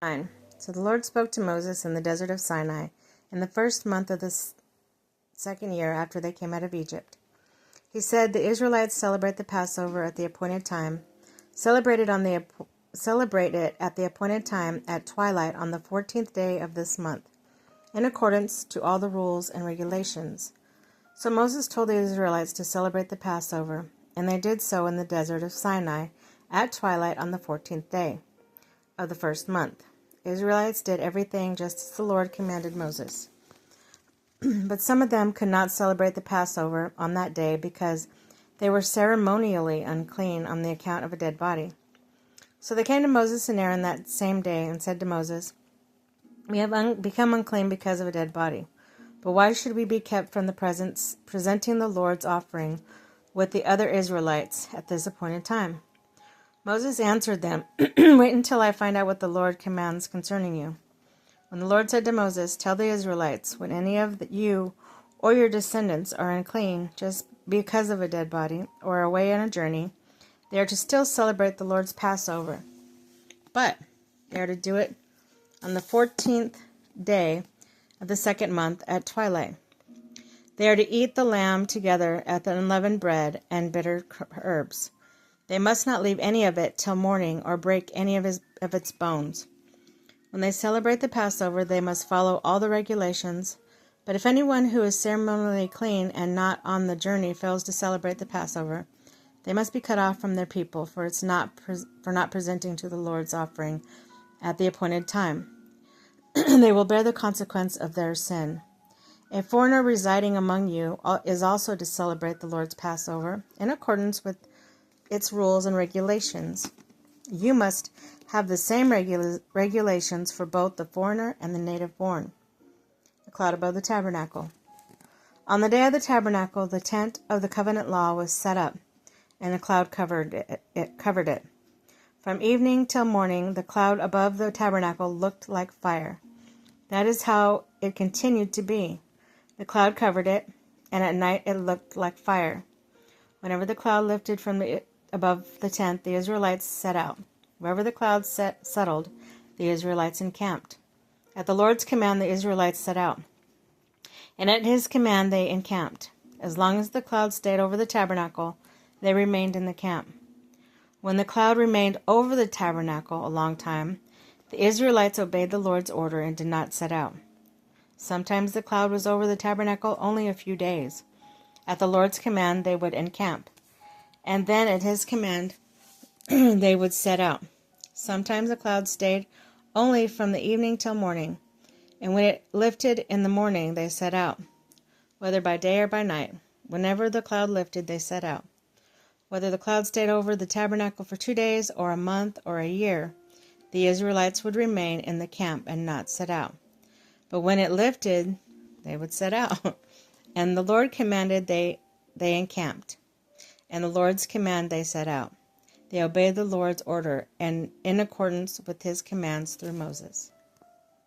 9. So the Lord spoke to Moses in the desert of Sinai in the first month of the second year after they came out of Egypt. He said, "The Israelites celebrate the Passover at the appointed time. Celebrate it at the appointed time at twilight on the 14th day of this month, in accordance to all the rules and regulations." So Moses told the Israelites to celebrate the Passover, and they did so in the desert of Sinai at twilight on the 14th day of the first month. Israelites did everything just as the Lord commanded Moses. But some of them could not celebrate the Passover on that day because they were ceremonially unclean on the account of a dead body. So they came to Moses and Aaron that same day and said to Moses, "We have become unclean because of a dead body. But why should we be kept from the presenting the Lord's offering with the other Israelites at this appointed time?" Moses answered them, "Wait until I find out what the Lord commands concerning you." When the Lord said to Moses, "Tell the Israelites, when any of you or your descendants are unclean just because of a dead body or away on a journey, they are to still celebrate the Lord's Passover. But they are to do it on the 14th day of the second month at twilight. They are to eat the lamb together at the unleavened bread and bitter herbs. They must not leave any of it till morning or break any of its bones. When they celebrate the Passover, they must follow all the regulations. But if anyone who is ceremonially clean and not on the journey fails to celebrate the Passover, they must be cut off from their people for not presenting to the Lord's offering at the appointed time. They will bear the consequence of their sin. A foreigner residing among you is also to celebrate the Lord's Passover in accordance with its rules and regulations. You must have the same regulations for both the foreigner and the native born." The cloud above the tabernacle. On the day of the tabernacle, the tent of the covenant law was set up, and a cloud covered it. From evening till morning, the cloud above the tabernacle looked like fire. That is how it continued to be. The cloud covered it, and at night it looked like fire. Whenever the cloud lifted from above the tent, the Israelites set out. Wherever the cloud settled, the Israelites encamped. At the Lord's command, the Israelites set out, and at his command they encamped. As long as the cloud stayed over the tabernacle, they remained in the camp. When the cloud remained over the tabernacle a long time, the Israelites obeyed the Lord's order and did not set out. Sometimes the cloud was over the tabernacle only a few days. At the Lord's command, they would encamp, and then at his command, they would set out. Sometimes the cloud stayed only from the evening till morning, and when it lifted in the morning, they set out, whether by day or by night. Whenever the cloud lifted, they set out. Whether the cloud stayed over the tabernacle for 2 days or a month or a year, the Israelites would remain in the camp and not set out. But when it lifted, they would set out. And the Lord commanded, they encamped. And the Lord's command, they set out. They obeyed the Lord's order and in accordance with his commands through Moses.